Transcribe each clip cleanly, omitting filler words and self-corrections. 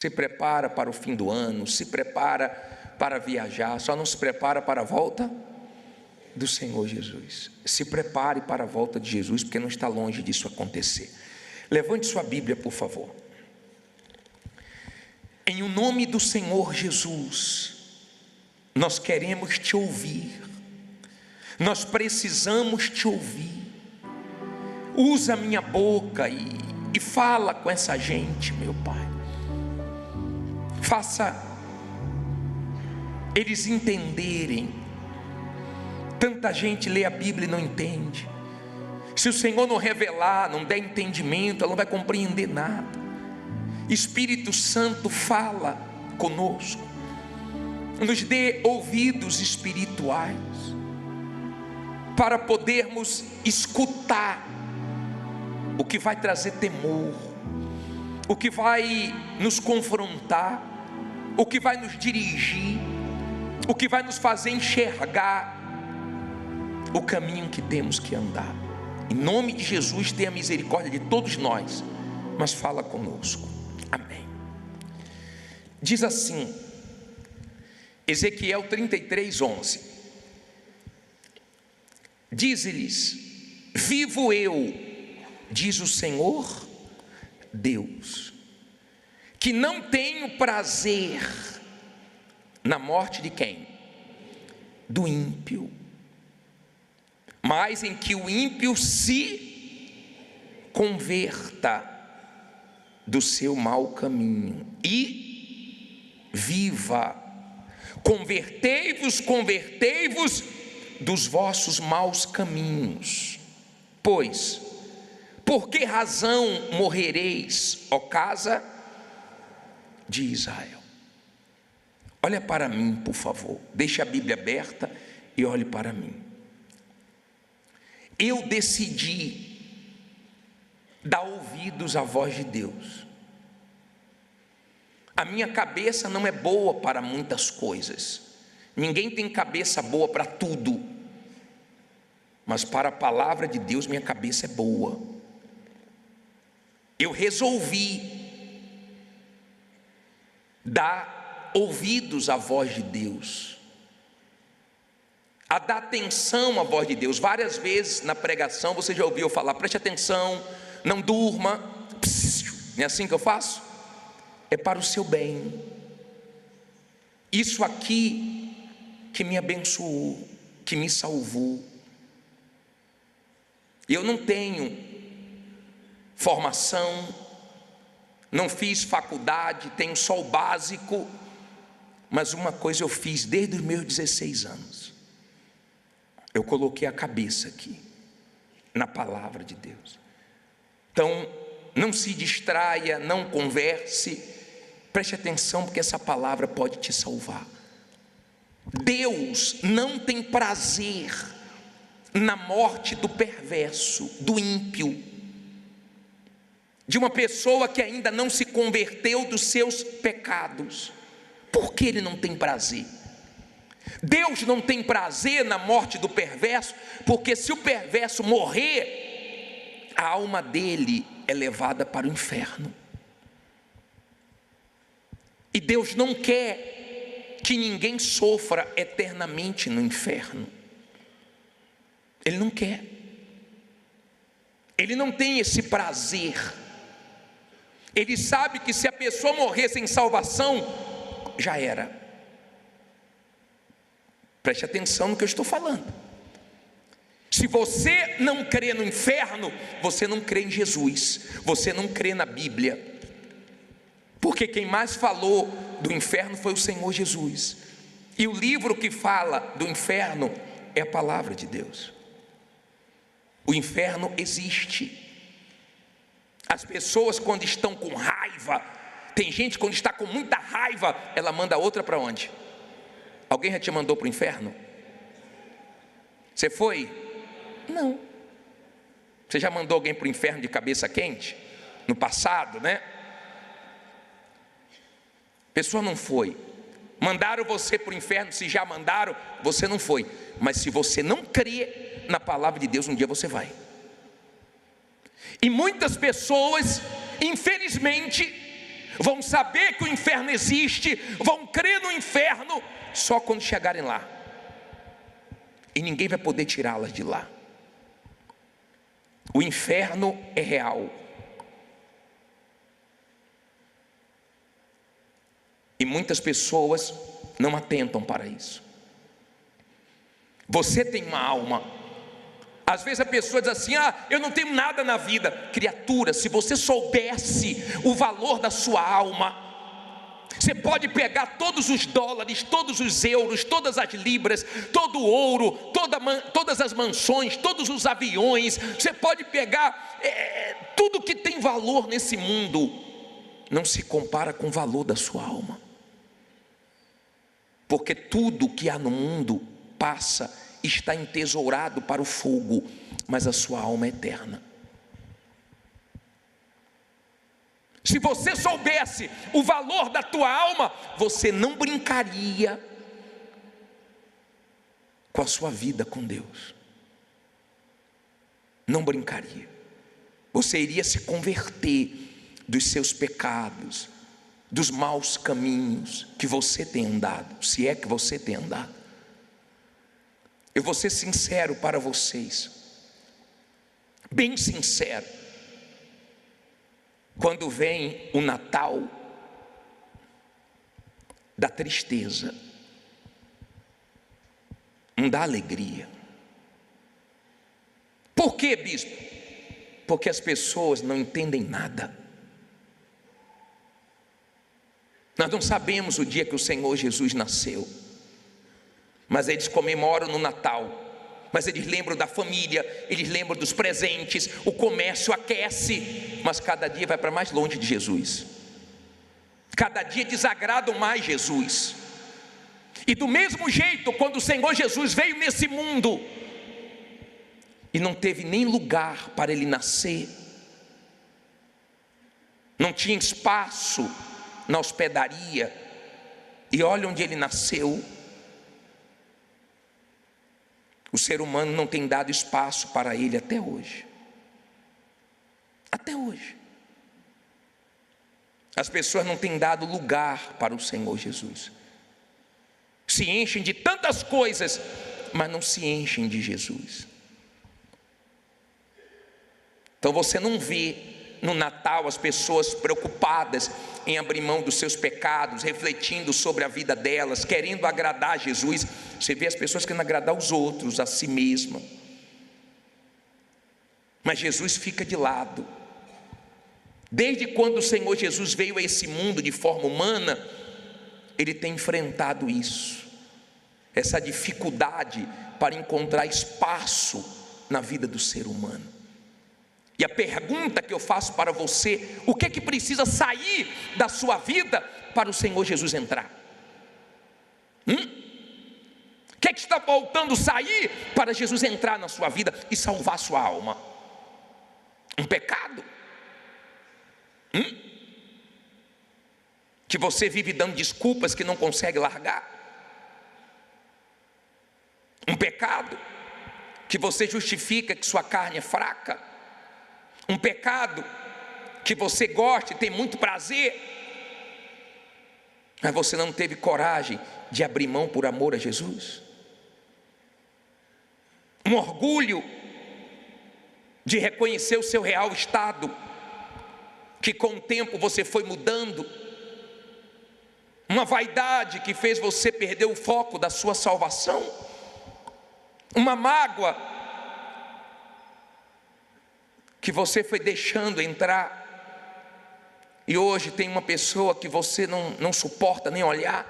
Se prepara para o fim do ano, se prepara para viajar, só não se prepara para a volta do Senhor Jesus. Se prepare para a volta de Jesus, porque não está longe disso acontecer. Levante sua Bíblia, por favor. Em o nome do Senhor Jesus, nós queremos te ouvir, nós precisamos te ouvir. Usa a minha boca e fala com essa gente, meu Pai. Faça eles entenderem. Tanta gente lê a Bíblia e não entende. Se o Senhor não revelar, não der entendimento, ela não vai compreender nada. Espírito Santo, fala conosco, nos dê ouvidos espirituais, para podermos escutar o que vai trazer temor, o que vai nos confrontar, o que vai nos dirigir, o que vai nos fazer enxergar o caminho que temos que andar. Em nome de Jesus, tenha misericórdia de todos nós, mas fala conosco. Amém. Diz assim, Ezequiel 33:11: diz-lhes: vivo eu, diz o Senhor Deus, que não tenho prazer na morte de quem? Do ímpio, mas em que o ímpio se converta do seu mau caminho e viva. Convertei-vos dos vossos maus caminhos. Pois, por que razão morrereis, ó casa de Israel? Olha para mim, por favor. Deixe a Bíblia aberta e olhe para mim. Eu decidi dar ouvidos à voz de Deus. A minha cabeça não é boa para muitas coisas. Ninguém tem cabeça boa para tudo. Mas para a palavra de Deus, minha cabeça é boa. Eu resolvi dar ouvidos à voz de Deus, a dar atenção à voz de Deus. Várias vezes na pregação você já ouviu falar: preste atenção, não durma. Não é assim que eu faço? É para o seu bem. Isso aqui que me abençoou, que me salvou. Eu não tenho formação, não fiz faculdade, tenho só o básico, mas uma coisa eu fiz desde os meus 16 anos. Eu coloquei a cabeça aqui, na palavra de Deus. Então, não se distraia, não converse, preste atenção, porque essa palavra pode te salvar. Deus não tem prazer na morte do perverso, do ímpio, de uma pessoa que ainda não se converteu dos seus pecados. Por que Ele não tem prazer? Deus não tem prazer na morte do perverso, porque se o perverso morrer, a alma dele é levada para o inferno. E Deus não quer que ninguém sofra eternamente no inferno. Ele não quer. Ele não tem esse prazer. Ele sabe que se a pessoa morrer sem salvação, já era. Preste atenção no que eu estou falando. Se você não crê no inferno, você não crê em Jesus, você não crê na Bíblia. Porque quem mais falou do inferno foi o Senhor Jesus. E o livro que fala do inferno é a palavra de Deus. O inferno existe. As pessoas, quando estão com raiva, tem gente quando está com muita raiva, ela manda outra para onde? Alguém já te mandou para o inferno? Você foi? Não. Você já mandou alguém para o inferno de cabeça quente? No passado, né? A pessoa não foi. Mandaram você para o inferno, se já mandaram, você não foi. Mas se você não crê na palavra de Deus, um dia você vai. E muitas pessoas, infelizmente, vão saber que o inferno existe, vão crer no inferno só quando chegarem lá. E ninguém vai poder tirá-las de lá. O inferno é real. E muitas pessoas não atentam para isso. Você tem uma alma. Às vezes a pessoa diz assim: eu não tenho nada na vida. Criatura, se você soubesse o valor da sua alma, você pode pegar todos os dólares, todos os euros, todas as libras, todo o ouro, todas as mansões, todos os aviões. Você pode pegar tudo que tem valor nesse mundo. Não se compara com o valor da sua alma. Porque tudo que há no mundo passa, está entesourado para o fogo, mas a sua alma é eterna. Se você soubesse o valor da tua alma, você não brincaria com a sua vida com Deus. Não brincaria. Você iria se converter dos seus pecados, dos maus caminhos que você tem andado, se é que você tem andado. Eu vou ser sincero para vocês, bem sincero. Quando vem o Natal, dá tristeza, não dá alegria. Por quê, bispo? Porque as pessoas não entendem nada. Nós não sabemos o dia que o Senhor Jesus nasceu, mas eles comemoram no Natal. Mas eles lembram da família, eles lembram dos presentes, o comércio aquece, mas cada dia vai para mais longe de Jesus. Cada dia desagradam mais Jesus. E do mesmo jeito, quando o Senhor Jesus veio nesse mundo e não teve nem lugar para ele nascer, não tinha espaço na hospedaria, e olha onde ele nasceu. O ser humano não tem dado espaço para ele até hoje. Até hoje. As pessoas não têm dado lugar para o Senhor Jesus. Se enchem de tantas coisas, mas não se enchem de Jesus. Então você não vê no Natal as pessoas preocupadas em abrir mão dos seus pecados, refletindo sobre a vida delas, querendo agradar a Jesus. Você vê as pessoas querendo agradar os outros, a si mesma. Mas Jesus fica de lado. Desde quando o Senhor Jesus veio a esse mundo de forma humana, Ele tem enfrentado isso, essa dificuldade para encontrar espaço na vida do ser humano. E a pergunta que eu faço para você: o que é que precisa sair da sua vida para o Senhor Jesus entrar? O que é que está faltando sair para Jesus entrar na sua vida e salvar sua alma? Um pecado? Que você vive dando desculpas que não consegue largar? Um pecado que você justifica que sua carne é fraca? Um pecado que você gosta e tem muito prazer, mas você não teve coragem de abrir mão por amor a Jesus? Um orgulho de reconhecer o seu real estado, que com o tempo você foi mudando? Uma vaidade que fez você perder o foco da sua salvação? Uma mágoa que você foi deixando entrar, e hoje tem uma pessoa que você não suporta nem olhar?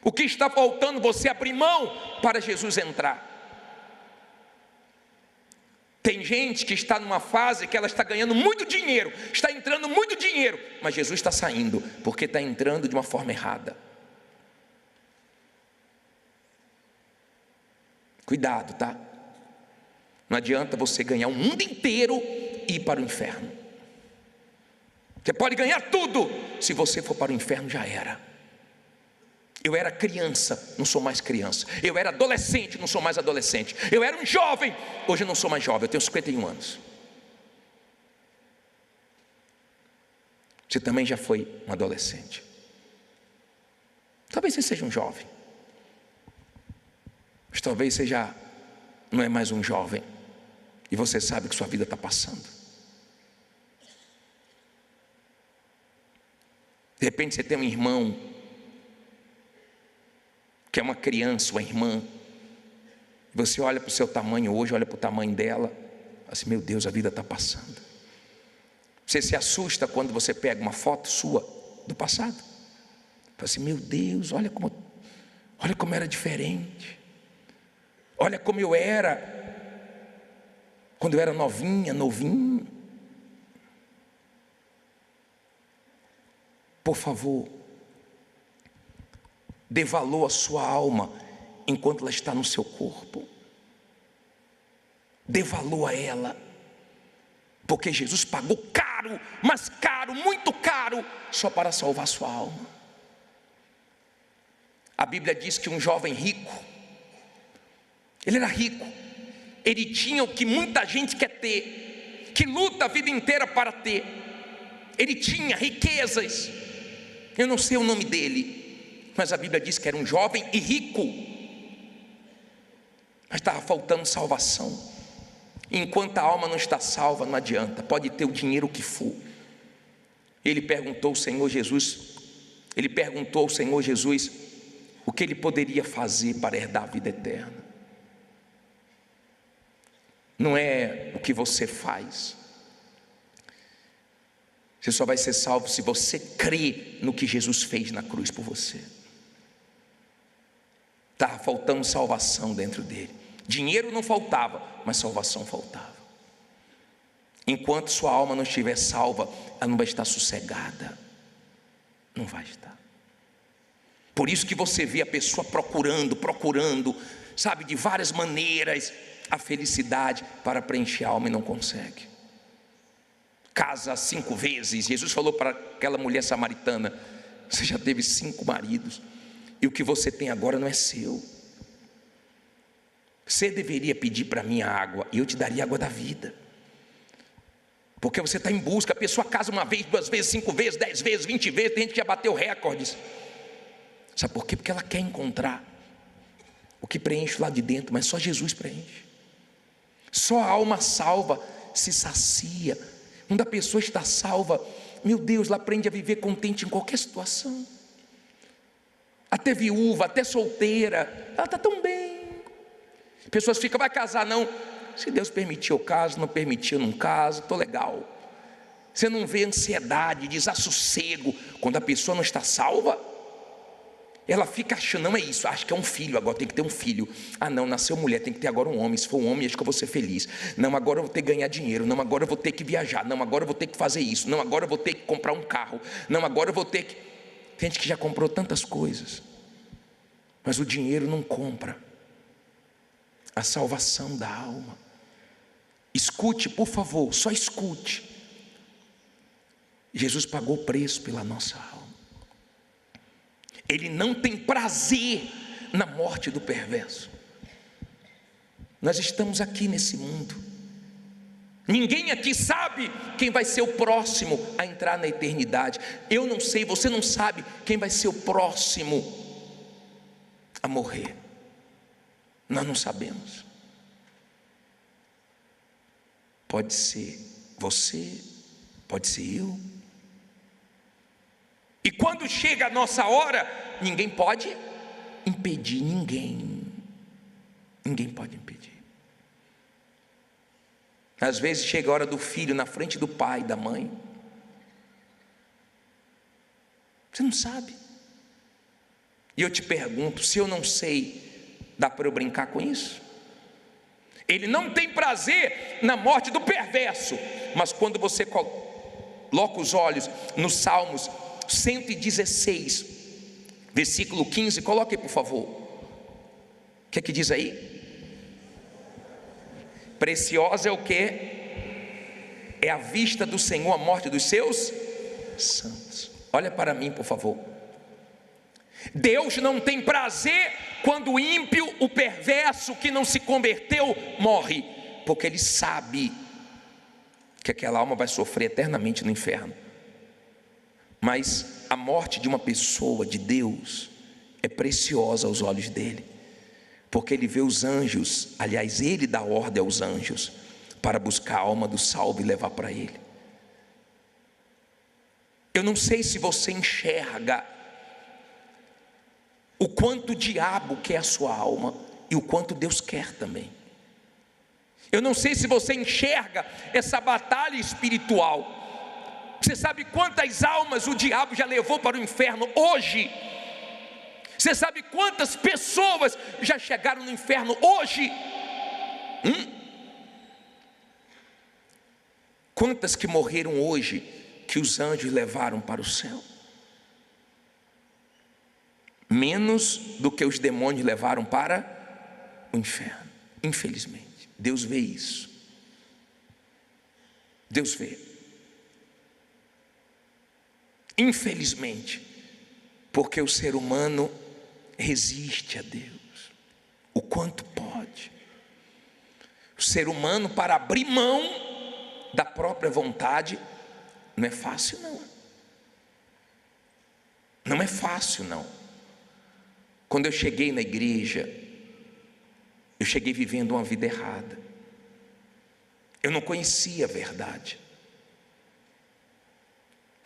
O que está faltando você abrir mão para Jesus entrar? Tem gente que está numa fase que ela está ganhando muito dinheiro, está entrando muito dinheiro, mas Jesus está saindo, porque está entrando de uma forma errada. Cuidado, tá? Não adianta você ganhar o mundo inteiro e ir para o inferno. Você pode ganhar tudo, se você for para o inferno já era. Eu era criança, não sou mais criança. Eu era adolescente, não sou mais adolescente. Eu era um jovem, hoje eu não sou mais jovem, eu tenho 51 anos. Você também já foi um adolescente. Talvez você seja um jovem. Mas talvez você já não é mais um jovem. E você sabe que sua vida está passando. De repente você tem um irmão que é uma criança, uma irmã. Você olha para o seu tamanho hoje, olha para o tamanho dela, assim, meu Deus, a vida está passando. Você se assusta quando você pega uma foto sua do passado. Fala assim, meu Deus, olha como era diferente. Olha como eu era quando eu era novinha, novinho. Por favor, dê valor à sua alma enquanto ela está no seu corpo. Dê valor a ela. Porque Jesus pagou caro, mas caro, muito caro, só para salvar sua alma. A Bíblia diz que um jovem rico, ele era rico, ele tinha o que muita gente quer ter, que luta a vida inteira para ter. Ele tinha riquezas, eu não sei o nome dele, mas a Bíblia diz que era um jovem e rico, mas estava faltando salvação. Enquanto a alma não está salva, não adianta, pode ter o dinheiro que for. Ele perguntou ao Senhor Jesus o que ele poderia fazer para herdar a vida eterna. Não é o que você faz. Você só vai ser salvo se você crer no que Jesus fez na cruz por você. Estava faltando salvação dentro dele. Dinheiro não faltava, mas salvação faltava. Enquanto sua alma não estiver salva, ela não vai estar sossegada. Não vai estar. Por isso que você vê a pessoa procurando, sabe, de várias maneiras, a felicidade para preencher a alma e não consegue. Casa 5 vezes. Jesus falou para aquela mulher samaritana, você já teve 5 maridos, e o que você tem agora não é seu. Você deveria pedir para mim a água, e eu te daria a água da vida. Porque você está em busca, a pessoa casa 1 vez, 2 vezes, 5 vezes, 10 vezes, 20 vezes, tem gente que já bateu recordes. Sabe por quê? Porque ela quer encontrar o que preenche lá de dentro, mas só Jesus preenche. Só a alma salva se sacia. Quando a pessoa está salva, meu Deus, ela aprende a viver contente em qualquer situação. Até viúva, até solteira, ela está tão bem. Pessoas ficam, vai casar não? Se Deus permitir eu caso, não permitir eu não caso, estou legal. Você não vê ansiedade, desassossego. Quando a pessoa não está salva, ela fica achando, não é isso, acho que é um filho, agora tem que ter um filho. Ah não, nasceu mulher, tem que ter agora um homem. Se for um homem, acho que eu vou ser feliz. Não, agora eu vou ter que ganhar dinheiro. Não, agora eu vou ter que viajar. Não, agora eu vou ter que fazer isso. Não, agora eu vou ter que comprar um carro. Não, agora eu vou ter que... Tem gente que já comprou tantas coisas, mas o dinheiro não compra a salvação da alma. Escute, por favor, só escute. Jesus pagou o preço pela nossa alma. Ele não tem prazer na morte do perverso. Nós estamos aqui nesse mundo. Ninguém aqui sabe quem vai ser o próximo a entrar na eternidade. Eu não sei, você não sabe quem vai ser o próximo a morrer. Nós não sabemos. Pode ser você, pode ser eu. E quando chega a nossa hora, ninguém pode impedir, ninguém pode impedir. Às vezes chega a hora do filho na frente do pai, da mãe. Você não sabe. E eu te pergunto, se eu não sei, dá para eu brincar com isso? Ele não tem prazer na morte do perverso. Mas quando você coloca os olhos nos Salmos 116, versículo 15, coloque aí por favor. O que é que diz aí? Preciosa é o que? É a vista do Senhor a morte dos seus santos. Olha para mim por favor. Deus não tem prazer quando o ímpio, o perverso que não se converteu, morre, porque Ele sabe que aquela alma vai sofrer eternamente no inferno. Mas a morte de uma pessoa de Deus é preciosa aos olhos dele, porque ele vê os anjos, aliás, ele dá ordem aos anjos para buscar a alma do salvo e levar para ele. Eu não sei se você enxerga o quanto o diabo quer a sua alma e o quanto Deus quer também. Eu não sei se você enxerga essa batalha espiritual. Você sabe quantas almas o diabo já levou para o inferno hoje? Você sabe quantas pessoas já chegaram no inferno hoje? Quantas que morreram hoje que os anjos levaram para o céu? Menos do que os demônios levaram para o inferno. Infelizmente, Deus vê isso. Deus vê. Infelizmente, porque o ser humano resiste a Deus o quanto pode. O ser humano, para abrir mão da própria vontade, não é fácil não. Não é fácil não. Quando eu cheguei na igreja, eu cheguei vivendo uma vida errada. Eu não conhecia a verdade.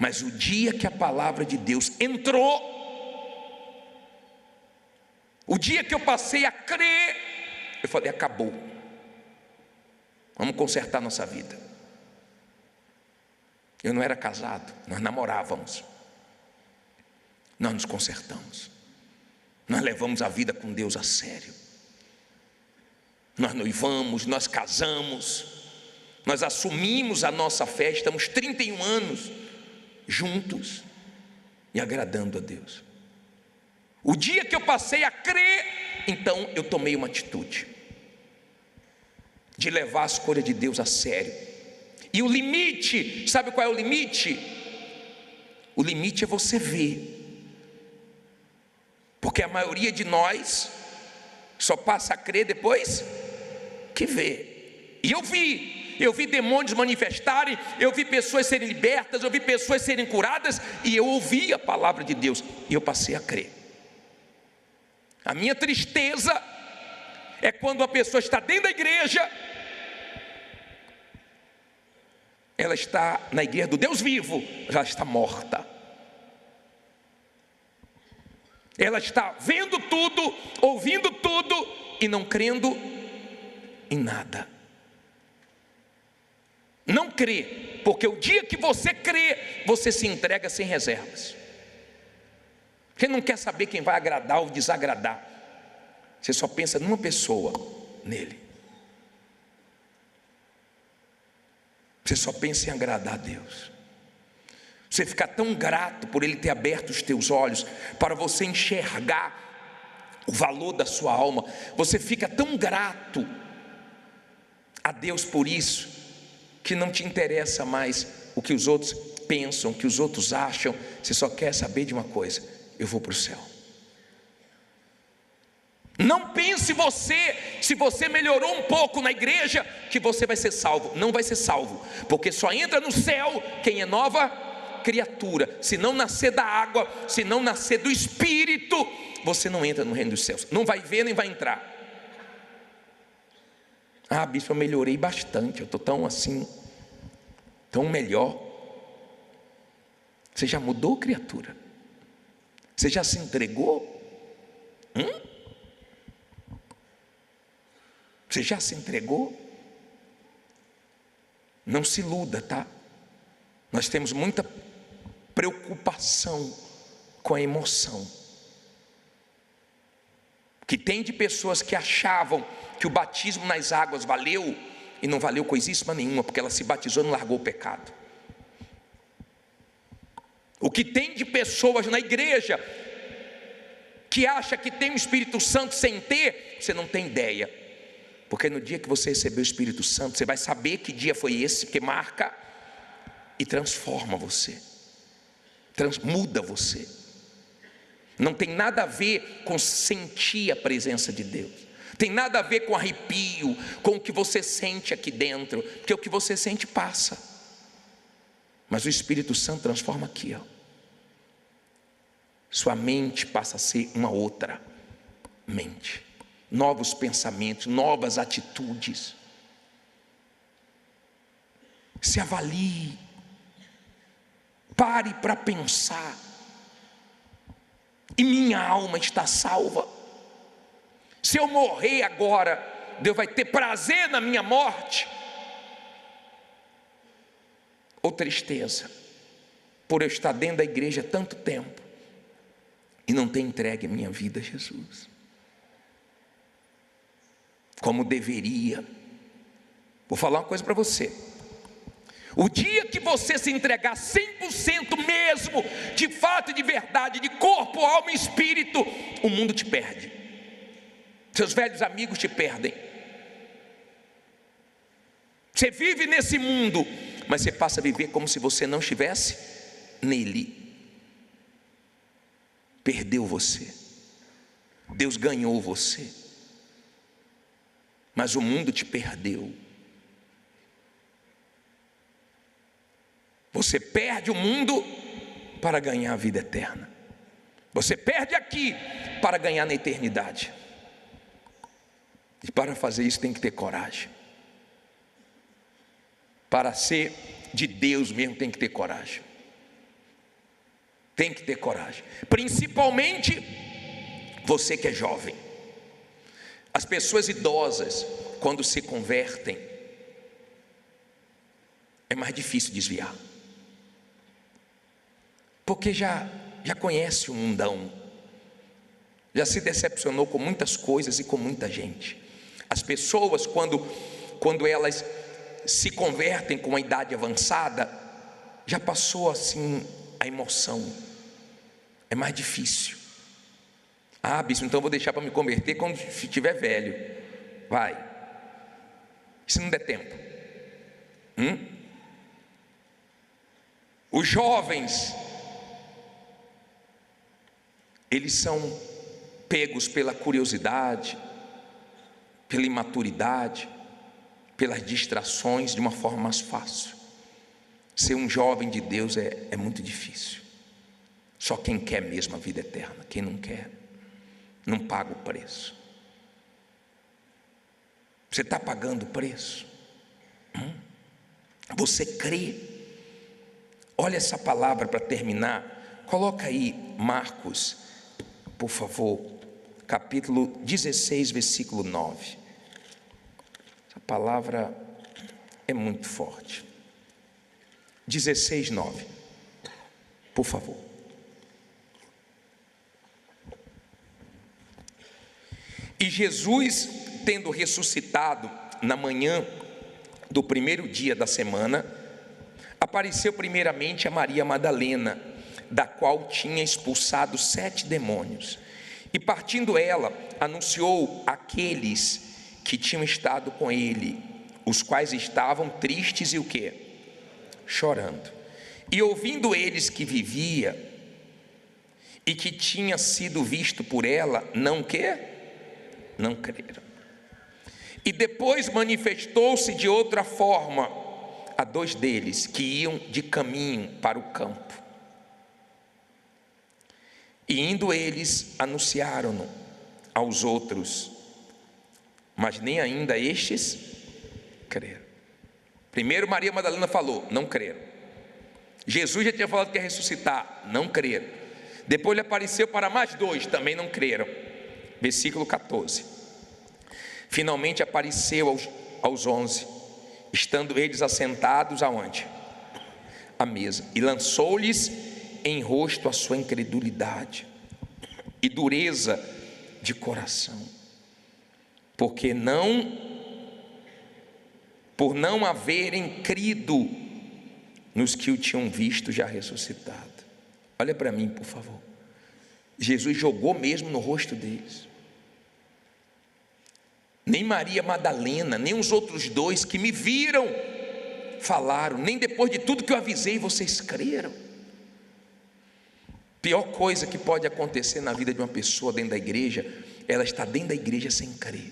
Mas o dia que a palavra de Deus entrou, o dia que eu passei a crer, eu falei: acabou. Vamos consertar nossa vida. Eu não era casado, nós namorávamos. Nós nos consertamos. Nós levamos a vida com Deus a sério. Nós noivamos, nós casamos, nós assumimos a nossa fé, estamos 31 anos juntos e agradando a Deus. O dia que eu passei a crer, então eu tomei uma atitude de levar a escolha de Deus a sério. E o limite, sabe qual é o limite? O limite é você ver. Porque a maioria de nós só passa a crer depois que vê. E eu vi demônios manifestarem, eu vi pessoas serem libertas, eu vi pessoas serem curadas, e eu ouvi a palavra de Deus, e eu passei a crer. A minha tristeza é quando a pessoa está dentro da igreja, ela está na igreja do Deus vivo, ela está morta. Ela está vendo tudo, ouvindo tudo e não crendo em nada. Não crê, porque o dia que você crê, você se entrega sem reservas. Você não quer saber quem vai agradar ou desagradar. Você só pensa numa pessoa, nele. Você só pensa em agradar a Deus. Você fica tão grato por Ele ter aberto os teus olhos, para você enxergar o valor da sua alma. Você fica tão grato a Deus por isso, que não te interessa mais o que os outros pensam, o que os outros acham. Você só quer saber de uma coisa: eu vou para o céu. Não pense você, se você melhorou um pouco na igreja, que você vai ser salvo. Não vai ser salvo, porque só entra no céu quem é nova criatura. Se não nascer da água, se não nascer do Espírito, você não entra no reino dos céus. Não vai ver nem vai entrar. Ah, bispo, eu melhorei bastante, eu estou tão assim, tão melhor. Você já mudou, criatura? Você já se entregou? Você já se entregou? Não se iluda, tá? Nós temos muita preocupação com a emoção. Que tem de pessoas que achavam que o batismo nas águas valeu, e não valeu coisíssima nenhuma, porque ela se batizou e não largou o pecado. O que tem de pessoas na igreja que acha que tem o Espírito Santo sem ter, você não tem ideia. Porque no dia que você receber o Espírito Santo, você vai saber que dia foi esse, que marca e transforma você, muda você. Não tem nada a ver com sentir a presença de Deus, tem nada a ver com arrepio, com o que você sente aqui dentro, porque o que você sente passa, mas o Espírito Santo transforma aqui, ó. sua mente passa a ser uma outra mente. Novos pensamentos, novas atitudes. Se avalie. Pare para pensar. E minha alma está salva? Se eu morrer agora, Deus vai ter prazer na minha morte? Ou tristeza, por eu estar dentro da igreja há tanto tempo e não ter entregue a minha vida a Jesus, como deveria. Vou falar uma coisa para você: o dia que você se entregar 100% mesmo, de fato e de verdade, de corpo, alma e espírito, o mundo te perde, seus velhos amigos te perdem. Você vive nesse mundo, mas você passa a viver como se você não estivesse nele. Perdeu você, Deus ganhou você, mas o mundo te perdeu. Você perde o mundo para ganhar a vida eterna. Você perde aqui para ganhar na eternidade. E para fazer isso tem que ter coragem. Para ser de Deus mesmo tem que ter coragem. Tem que ter coragem. Principalmente você que é jovem. As pessoas idosas, quando se convertem, é mais difícil desviar. Porque já conhece o mundão. Já se decepcionou com muitas coisas e com muita gente. As pessoas, quando elas se convertem com a idade avançada, já passou assim a emoção. É mais difícil. Ah, bispo, então eu vou deixar para me converter quando estiver velho. Vai. E se não der tempo? Os jovens, eles são pegos pela curiosidade, pela imaturidade, pelas distrações de uma forma mais fácil. Ser um jovem de Deus é muito difícil. Só quem quer mesmo a vida eterna. Quem não quer, não paga o preço. Você está pagando o preço? Você crê? Olha essa palavra para terminar. Coloca aí Marcos, por favor, capítulo 16, versículo 9. Essa palavra é muito forte. 16, 9. Por favor. E Jesus, tendo ressuscitado na manhã do primeiro dia da semana, apareceu primeiramente a Maria Madalena, da qual tinha expulsado 7 demônios. E partindo ela, anunciou àqueles que tinham estado com ele, os quais estavam tristes e o quê? Chorando. E ouvindo eles que vivia e que tinha sido visto por ela, não creram. E depois manifestou-se de outra forma a 2 deles que iam de caminho para o campo. E indo eles, anunciaram-no aos outros, mas nem ainda estes creram. Primeiro Maria Madalena falou, não creram. Jesus já tinha falado que ia ressuscitar, não creram. Depois ele apareceu para mais 2, também não creram. Versículo 14. Finalmente apareceu aos 11, estando eles assentados aonde? À mesa. E lançou-lhes em rosto a sua incredulidade e dureza de coração, por não haverem crido nos que o tinham visto já ressuscitado. Olha para mim, por favor. Jesus jogou mesmo no rosto deles. Nem Maria Madalena, nem os outros 2 que me viram falaram, nem depois de tudo que eu avisei vocês creram. Pior coisa que pode acontecer na vida de uma pessoa dentro da igreja, ela está dentro da igreja sem crer.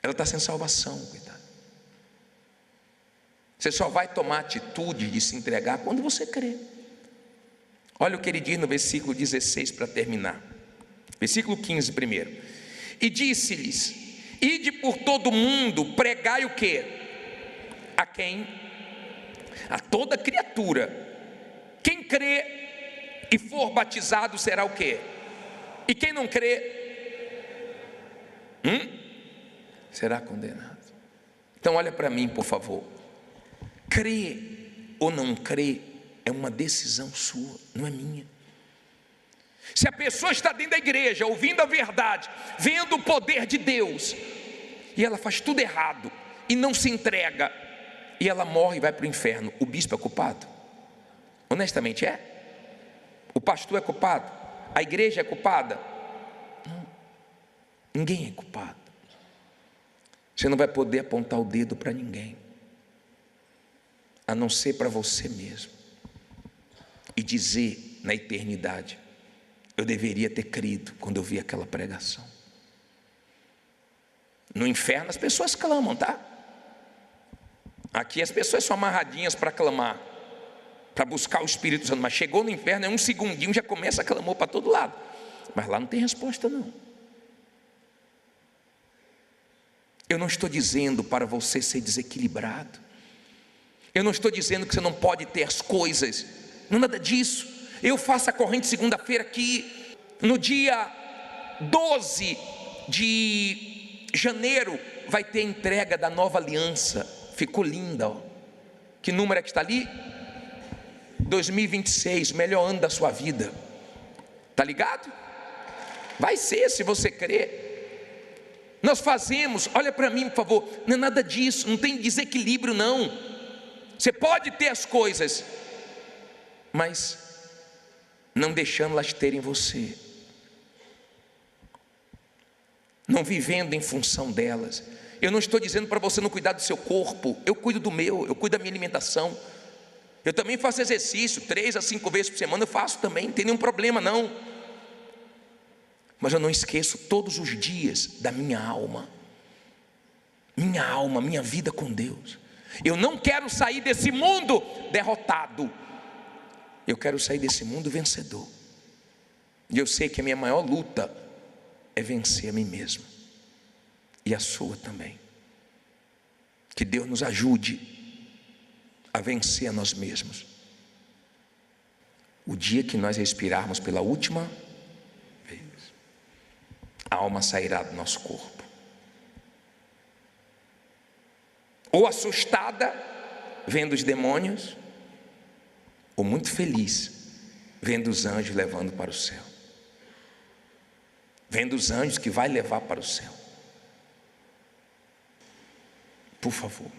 Ela está sem salvação, coitado. Você só vai tomar atitude de se entregar quando você crer. Olha o que ele diz no versículo 16 para terminar. Versículo 15 primeiro. E disse-lhes: ide por todo o mundo, pregai o quê? A quem? A toda criatura. Quem crê e for batizado será o quê? E quem não crê, será condenado. Então olha para mim, por favor. Crer ou não crer é uma decisão sua, não é minha. Se a pessoa está dentro da igreja, ouvindo a verdade, vendo o poder de Deus, e ela faz tudo errado, e não se entrega, e ela morre e vai para o inferno, o bispo é culpado? Honestamente é? O pastor é culpado? A igreja é culpada? Não, ninguém é culpado. Você não vai poder apontar o dedo para ninguém, a não ser para você mesmo, e dizer na eternidade: eu deveria ter crido quando eu vi aquela pregação. No inferno as pessoas clamam, tá? Aqui as pessoas são amarradinhas para clamar, para buscar o Espírito Santo, mas chegou no inferno, é um segundinho, já começa a clamar para todo lado. Mas lá não tem resposta não. Eu não estou dizendo para você ser desequilibrado, eu não estou dizendo que você não pode ter as coisas, não, nada disso. Eu faço a corrente segunda-feira aqui, no dia 12 de janeiro, vai ter a entrega da nova aliança, ficou linda, ó. Que número é que está ali? 2026, melhor ano da sua vida, tá ligado? Vai ser, se você crer. Nós fazemos, olha para mim por favor, não é nada disso, não tem desequilíbrio não. Você pode ter as coisas, mas não deixando-las terem você, não vivendo em função delas. Eu não estou dizendo para você não cuidar do seu corpo, eu cuido do meu, eu cuido da minha alimentação. Eu também faço exercício, 3 a 5 vezes por semana eu faço também, não tem nenhum problema não. Mas eu não esqueço todos os dias da minha alma, minha vida com Deus. Eu não quero sair desse mundo derrotado, eu quero sair desse mundo vencedor. E eu sei que a minha maior luta é vencer a mim mesmo, e a sua também. Que Deus nos ajude a vencer a nós mesmos. O dia que nós respirarmos pela última vez, a alma sairá do nosso corpo, ou assustada vendo os demônios, ou muito feliz vendo os anjos levando para o céu, vendo os anjos que vai levar para o céu. Por favor,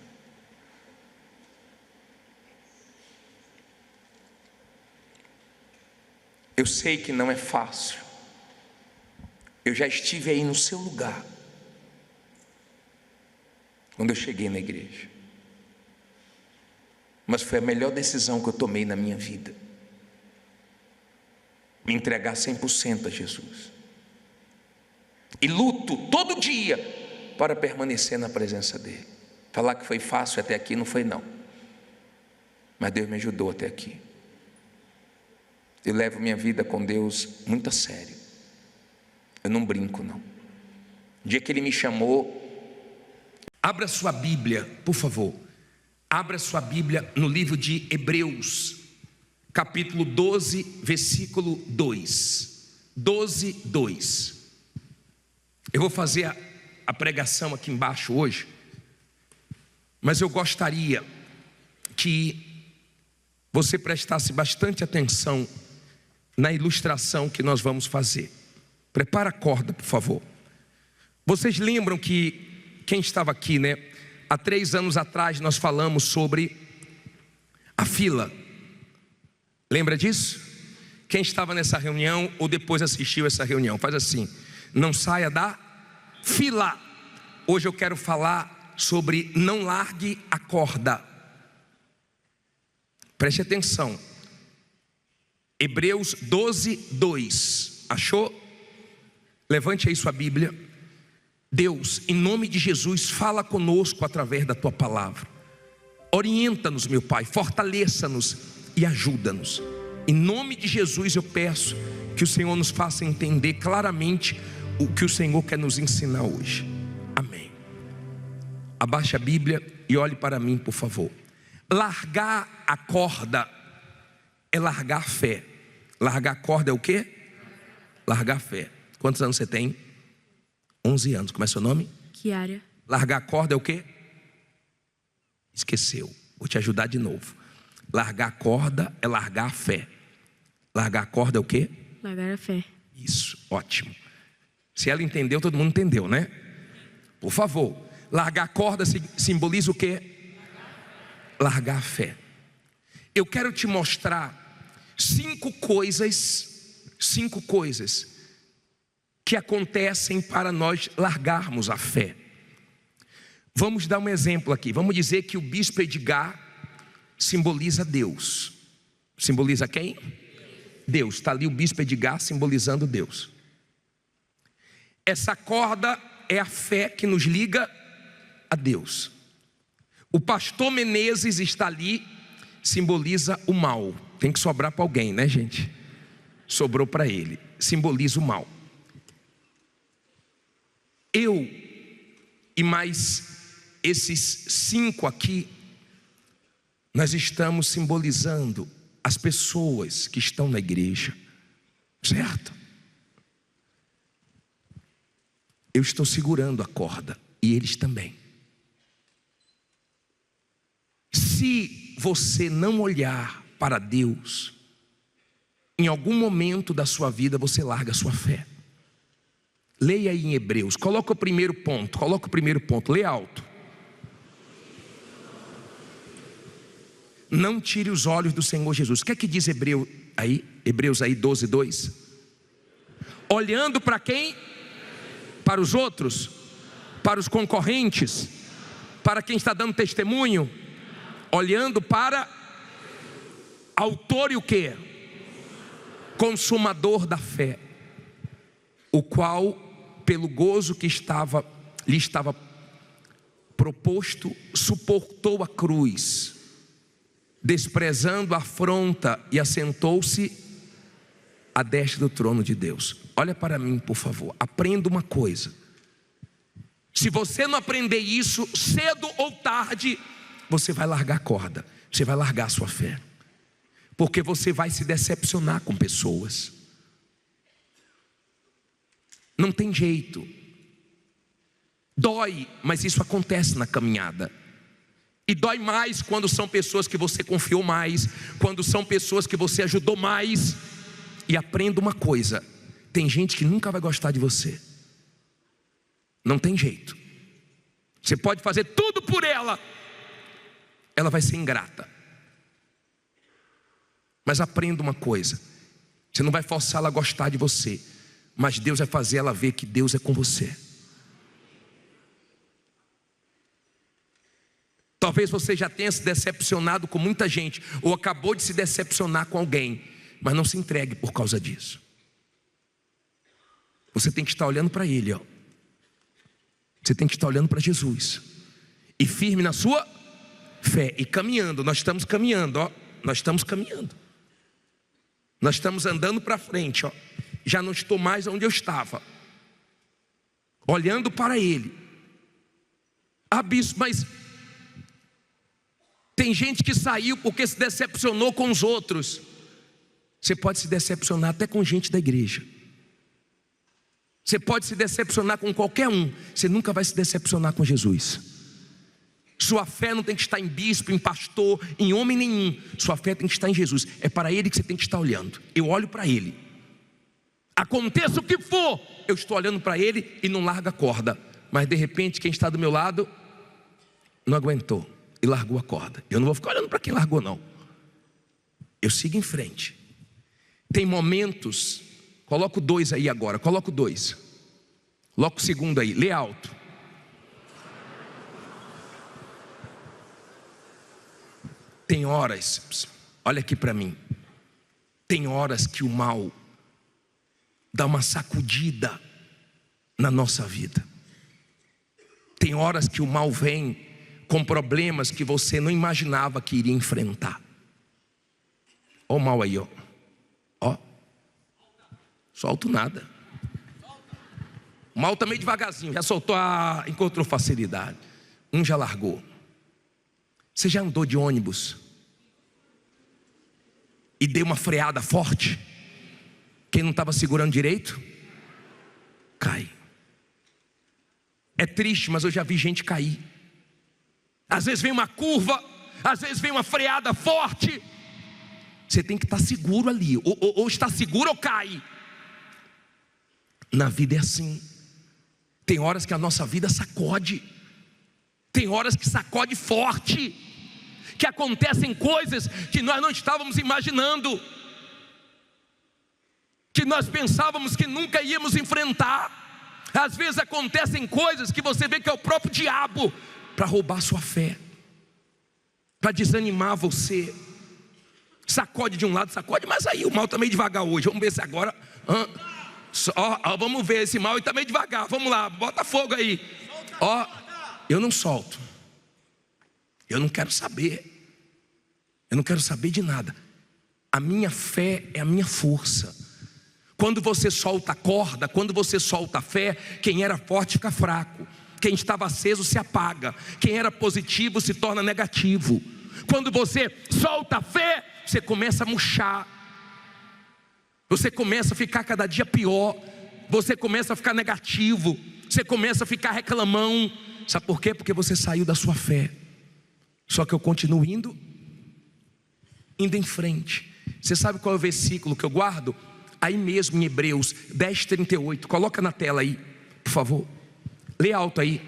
eu sei que não é fácil, eu já estive aí no seu lugar, quando eu cheguei na igreja, mas foi a melhor decisão que eu tomei na minha vida, me entregar 100% a Jesus, e luto todo dia para permanecer na presença dele. Falar que foi fácil até aqui, não foi não, mas Deus me ajudou até aqui. Eu levo minha vida com Deus muito a sério, eu não brinco não. O dia que Ele me chamou, abra sua Bíblia, por favor, abra sua Bíblia no livro de Hebreus, capítulo 12, versículo 2, 12, 2. Eu vou fazer a pregação aqui embaixo hoje, mas eu gostaria que você prestasse bastante atenção na ilustração que nós vamos fazer. Prepara a corda, por favor. Vocês lembram que quem estava aqui, né? Há 3 anos atrás nós falamos sobre a fila. Lembra disso? Quem estava nessa reunião ou depois assistiu essa reunião, faz assim: não saia da fila. Hoje eu quero falar sobre não largue a corda. Preste atenção. Hebreus 12, 2. Achou? Levante aí sua Bíblia. Deus, em nome de Jesus, fala conosco através da tua palavra. Orienta-nos, meu Pai, fortaleça-nos e ajuda-nos. Em nome de Jesus eu peço que o Senhor nos faça entender claramente o que o Senhor quer nos ensinar hoje. Amém. Abaixe a Bíblia e olhe para mim, por favor. Largar a corda é largar a fé. Largar a corda é o quê? Largar a fé. Quantos anos você tem? 11 anos. Como é seu nome? Kiara. Largar a corda é o quê? Esqueceu. Vou te ajudar de novo. Largar a corda é largar a fé. Largar a corda é o quê? Largar a fé. Isso, ótimo. Se ela entendeu, todo mundo entendeu, né? Por favor. Largar a corda simboliza o quê? Largar a fé. Eu quero te mostrar 5 coisas que acontecem para nós largarmos a fé. Vamos dar um exemplo aqui. Vamos dizer que o bispo Edgar simboliza Deus. Simboliza quem? Deus. Está ali o bispo Edgar simbolizando Deus. Essa corda é a fé que nos liga a Deus. O pastor Menezes está ali, simboliza o mal. Tem que sobrar para alguém, né, gente? Sobrou para ele. Simboliza o mal. Eu e mais esses 5 aqui, nós estamos simbolizando as pessoas que estão na igreja, certo? Eu estou segurando a corda e eles também. Se você não olhar para Deus, em algum momento da sua vida você larga a sua fé. Leia aí em Hebreus, coloca o primeiro ponto, lê alto. Não tire os olhos do Senhor Jesus. O que é que diz Hebreus aí 12:2? Olhando para quem? Para os outros? Para os concorrentes? Para quem está dando testemunho? Olhando para autor e o quê? Consumador da fé, o qual, pelo gozo que lhe estava proposto, suportou a cruz, desprezando a afronta, e assentou-se à destra do trono de Deus. Olha para mim, por favor. Aprenda uma coisa. Se você não aprender isso, cedo ou tarde, você vai largar a corda, você vai largar a sua fé, porque você vai se decepcionar com pessoas. Não tem jeito. Dói, mas isso acontece na caminhada. E dói mais quando são pessoas que você confiou mais, quando são pessoas que você ajudou mais. E aprenda uma coisa: tem gente que nunca vai gostar de você. Não tem jeito. Você pode fazer tudo por ela, ela vai ser ingrata. Mas aprenda uma coisa: você não vai forçar ela a gostar de você, mas Deus vai fazer ela ver que Deus é com você. Talvez você já tenha se decepcionado com muita gente, ou acabou de se decepcionar com alguém, mas não se entregue por causa disso. Você tem que estar olhando para Ele, ó. Você tem que estar olhando para Jesus, e firme na sua fé, e caminhando. Nós estamos caminhando, ó. Nós estamos caminhando. Nós estamos andando para frente, ó. Já não estou mais onde eu estava, olhando para Ele. Ah, bispo, mas tem gente que saiu porque se decepcionou com os outros. Você pode se decepcionar até com gente da igreja. Você pode se decepcionar com qualquer um. Você nunca vai se decepcionar com Jesus. Sua fé não tem que estar em bispo, em pastor, em homem nenhum. Sua fé tem que estar em Jesus. É para Ele que você tem que estar olhando. Eu olho para Ele. Aconteça o que for, eu estou olhando para Ele e não largo a corda. Mas de repente quem está do meu lado não aguentou e largou a corda. Eu não vou ficar olhando para quem largou, não. Eu sigo em frente. Tem momentos, coloca o 2 aí agora, coloca o 2. Coloca o segundo aí, lê alto. Tem horas, olha aqui para mim. Tem horas que o mal dá uma sacudida na nossa vida. Tem horas que o mal vem com problemas que você não imaginava que iria enfrentar. Olha o mal aí, ó. Solto nada. O mal tá meio devagarzinho, já soltou, encontrou facilidade. Um já largou. Você já andou de ônibus e deu uma freada forte? Quem não estava segurando direito, cai. É triste, mas eu já vi gente cair. Às vezes vem uma curva, às vezes vem uma freada forte. Você tem que estar seguro ali, ou está seguro ou cai. Na vida é assim. Tem horas que a nossa vida sacode. Tem horas que sacode forte, que acontecem coisas que nós não estávamos imaginando, que nós pensávamos que nunca íamos enfrentar. Às vezes acontecem coisas que você vê que é o próprio diabo para roubar sua fé, para desanimar você. Sacode de um lado, sacode, mas aí o mal está meio devagar hoje. Vamos ver se agora vamos ver esse mal e está meio devagar. Vamos lá, bota fogo aí. Eu não solto. Eu não quero saber. Eu não quero saber de nada. A minha fé é a minha força. Quando você solta a corda, quando você solta a fé, quem era forte fica fraco. Quem estava aceso se apaga. Quem era positivo se torna negativo. Quando você solta a fé, você começa a murchar. Você começa a ficar cada dia pior. Você começa a ficar negativo. Você começa a ficar reclamão. Sabe por quê? Porque você saiu da sua fé. Só que eu continuo indo em frente. Você sabe qual é o versículo que eu guardo? Aí mesmo em Hebreus 10:38. Coloca na tela aí, por favor. Lê alto aí.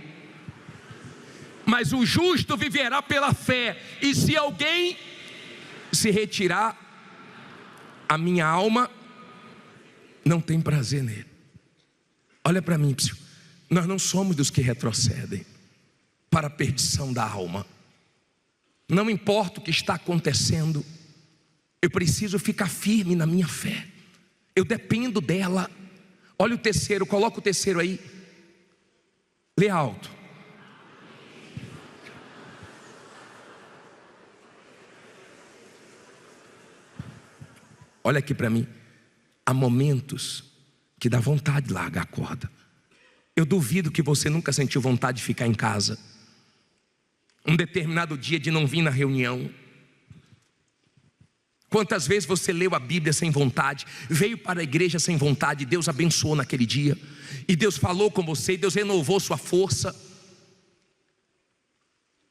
Mas o justo viverá pela fé. E se alguém se retirar, a minha alma não tem prazer nele. Olha para mim, psiu. Nós não somos dos que retrocedem para a perdição da alma. Não importa o que está acontecendo, eu preciso ficar firme na minha fé. Eu dependo dela. Olha o terceiro, coloca o terceiro aí. Lê alto. Olha aqui para mim. Há momentos que dá vontade de largar a corda. Eu duvido que você nunca sentiu vontade de ficar em casa. Um determinado dia de não vir na reunião. Quantas vezes você leu a Bíblia sem vontade, veio para a igreja sem vontade, Deus abençoou naquele dia, e Deus falou com você, e Deus renovou sua força.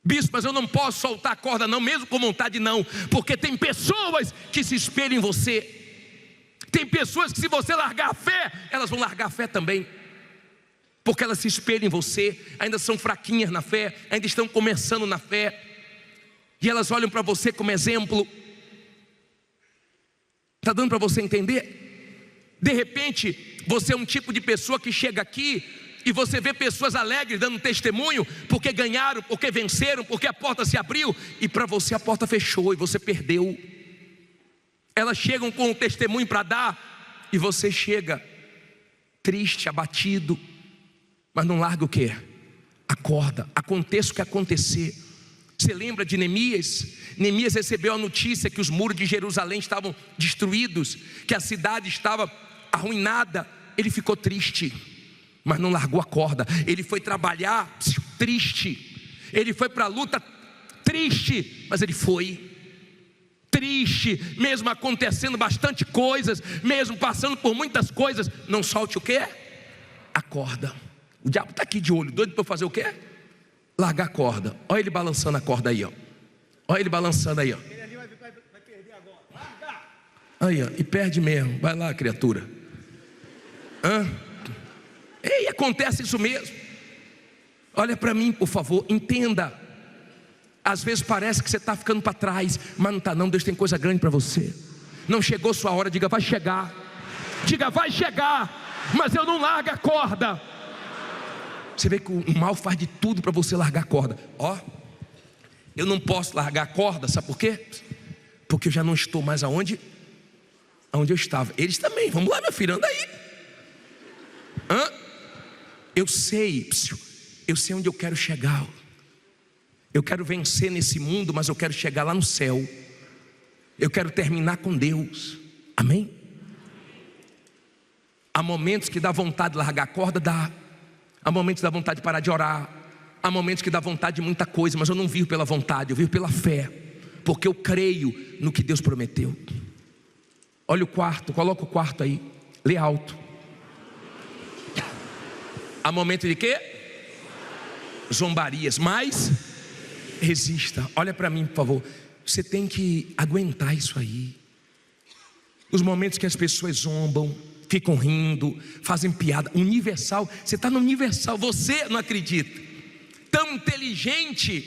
Bispo, mas eu não posso soltar a corda não, mesmo com vontade não, porque tem pessoas que se espelham em você. Tem pessoas que se você largar a fé, elas vão largar a fé também, porque elas se espelham em você, ainda são fraquinhas na fé, ainda estão começando na fé, e elas olham para você como exemplo. Está dando para você entender? De repente, você é um tipo de pessoa que chega aqui e você vê pessoas alegres dando testemunho, porque ganharam, porque venceram, porque a porta se abriu, e para você a porta fechou e você perdeu. Elas chegam com um testemunho para dar, e você chega triste, abatido, mas não larga o quê? A corda. Aconteça o que acontecer. Você lembra de Neemias? Neemias recebeu a notícia que os muros de Jerusalém estavam destruídos, que a cidade estava arruinada. Ele ficou triste, mas não largou a corda. Ele foi trabalhar triste, ele foi para a luta triste, mas ele foi triste, mesmo acontecendo bastante coisas, mesmo passando por muitas coisas. Não solte o quê? A corda. O diabo está aqui de olho, doido para fazer o quê? Largar a corda. Olha ele balançando a corda aí, ó. Olha ele balançando aí, ó. Ele ali vai perder agora. Larga! Aí, ó, e perde mesmo. Vai lá, criatura. Ei, acontece isso mesmo. Olha para mim, por favor, entenda. Às vezes parece que você está ficando para trás, mas não está não. Deus tem coisa grande para você. Não chegou sua hora, diga vai chegar. Diga vai chegar, mas eu não largo a corda. Você vê que o mal faz de tudo para você largar a corda. Ó, eu não posso largar a corda, sabe por quê? Porque eu já não estou mais aonde eu estava. Eles também, vamos lá meu filho, anda aí. Eu sei onde eu quero chegar. Eu quero vencer nesse mundo, mas eu quero chegar lá no céu. Eu quero terminar com Deus. Amém? momentos que dá vontade de largar a corda, dá. Há momentos que dá vontade de parar de orar. Há momentos que dá vontade de muita coisa, mas eu não vivo pela vontade, eu vivo pela fé, porque eu creio no que Deus prometeu. Olha o quarto, coloca o quarto aí, lê alto. Há momento de quê? Zombarias, mas resista. Olha para mim, por favor. Você tem que aguentar isso aí. Os momentos que as pessoas zombam, ficam rindo, fazem piada. Universal, você está no universal, você não acredita. Tão inteligente,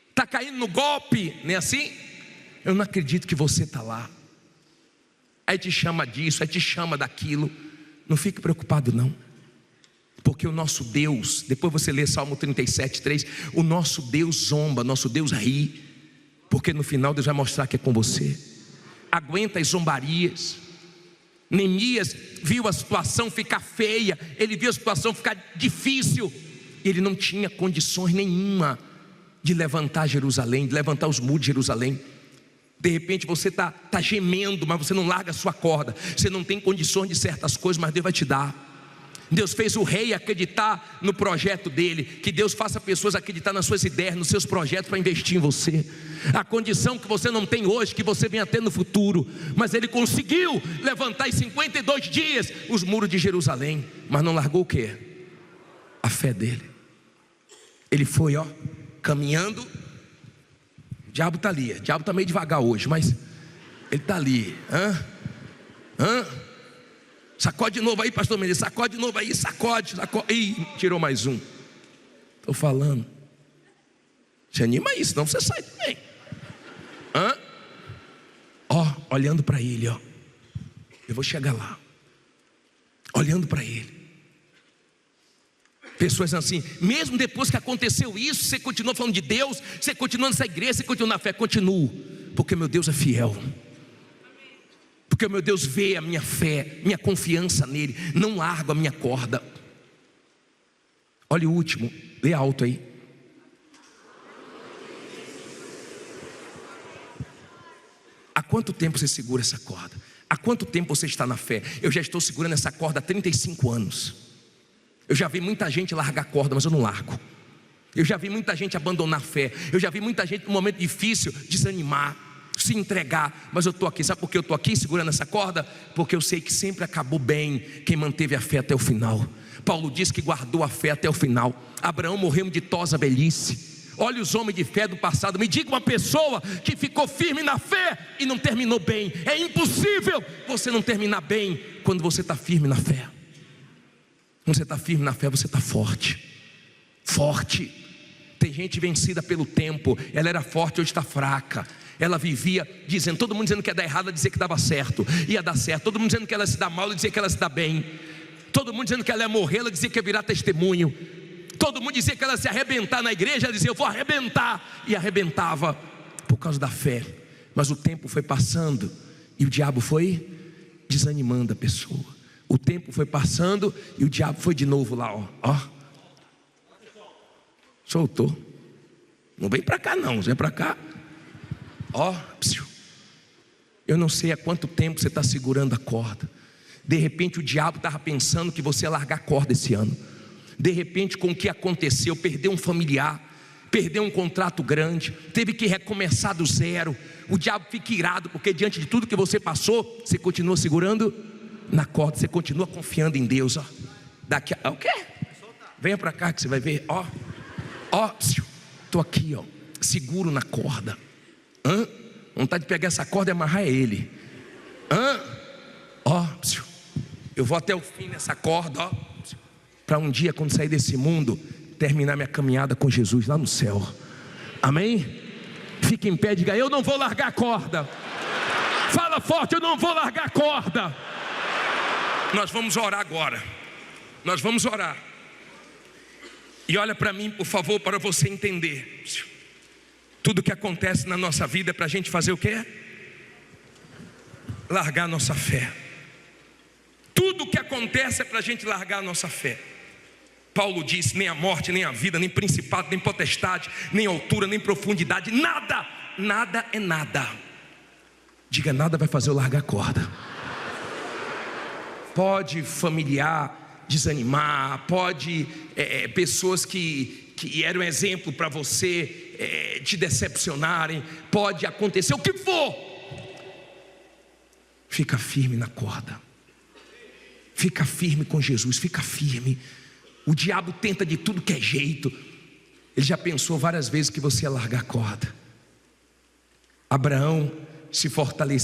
está caindo no golpe, não é assim? Eu não acredito que você está lá. Aí te chama disso, aí te chama daquilo. Não fique preocupado não, porque o nosso Deus, depois você lê Salmo 37:3, o nosso Deus zomba, nosso Deus ri, porque no final Deus vai mostrar que é com você. Aguenta as zombarias. Neemias viu a situação ficar feia, ele viu a situação ficar difícil, ele não tinha condições nenhuma de levantar Jerusalém, de levantar os muros de Jerusalém. De repente você está gemendo, mas você não larga a sua corda. Você não tem condições de certas coisas, mas Deus vai te dar. Deus fez o rei acreditar no projeto dele. Que Deus faça pessoas acreditar nas suas ideias, nos seus projetos, para investir em você. A condição que você não tem hoje, que você venha ter no futuro. Mas ele conseguiu levantar em 52 dias os muros de Jerusalém. Mas não largou o quê? A fé dele. Ele foi caminhando. O diabo está ali. O diabo está meio devagar hoje, mas ele está ali. Sacode de novo aí, pastor Mendes. Sacode de novo aí, sacode. Ih, tirou mais um. Estou falando. Se anima aí, senão você sai também. Olhando para ele, Eu vou chegar lá. Olhando para ele. Pessoas assim, mesmo depois que aconteceu isso, você continua falando de Deus, você continua nessa igreja, você continua na fé. Continuo, porque meu Deus é fiel. Porque o meu Deus vê a minha fé, minha confiança nele. Não largo a minha corda. Olha o último, lê alto aí. Há quanto tempo você segura essa corda? Há quanto tempo você está na fé? Eu já estou segurando essa corda há 35 anos. Eu já vi muita gente largar a corda, mas eu não largo. Eu já vi muita gente abandonar a fé. Eu já vi muita gente num momento difícil desanimar, se entregar. Mas eu estou aqui, sabe por que eu estou aqui segurando essa corda? Porque eu sei que sempre acabou bem quem manteve a fé até o final. Paulo diz que guardou a fé até o final. Abraão morreu de ditosa velhice. Olha os homens de fé do passado. Me diga uma pessoa que ficou firme na fé e não terminou bem. É impossível você não terminar bem quando você está firme na fé. Quando você está firme na fé, você está forte. Forte. Tem gente vencida pelo tempo. Ela era forte, hoje está fraca. Ela vivia dizendo, todo mundo dizendo que ia dar errado, ela dizia que dava certo, ia dar certo. Todo mundo dizendo que ela se dá mal, ela dizia que ela se dá bem. Todo mundo dizendo que ela ia morrer, ela dizia que ia virar testemunho. Todo mundo dizia que ela ia se arrebentar na igreja, ela dizia, eu vou arrebentar. E arrebentava por causa da fé. Mas o tempo foi passando e o diabo foi desanimando a pessoa. O tempo foi passando e o diabo foi de novo lá, soltou. Não vem para cá não, vem para cá. Eu não sei há quanto tempo você está segurando a corda. De repente o diabo estava pensando que você ia largar a corda esse ano. De repente, com o que aconteceu, perdeu um familiar, perdeu um contrato grande, teve que recomeçar do zero. O diabo fica irado, porque diante de tudo que você passou, você continua segurando na corda, você continua confiando em Deus. Daqui o quê? Venha para cá que você vai ver. Estou aqui, seguro na corda. Vontade de pegar essa corda e amarrar ele. Eu vou até o fim nessa corda, para um dia, quando sair desse mundo, terminar minha caminhada com Jesus lá no céu. Amém? Fique em pé e diga, eu não vou largar a corda. Fala forte, eu não vou largar a corda. Nós vamos orar agora. Nós vamos orar. E olha para mim, por favor, para você entender. Tudo que acontece na nossa vida é para a gente fazer o quê? Largar a nossa fé. Tudo que acontece é para a gente largar a nossa fé. Paulo disse, nem a morte, nem a vida, nem principado, nem potestade, nem altura, nem profundidade, nada, nada é nada. Diga, nada vai fazer eu largar a corda. pode familiar desanimar, pode pessoas que eram exemplo para você te decepcionarem, pode acontecer o que for. Fica firme na corda, fica firme com Jesus, fica firme. O diabo tenta de tudo que é jeito. Ele já pensou várias vezes que você ia largar a corda. Abraão se fortalecia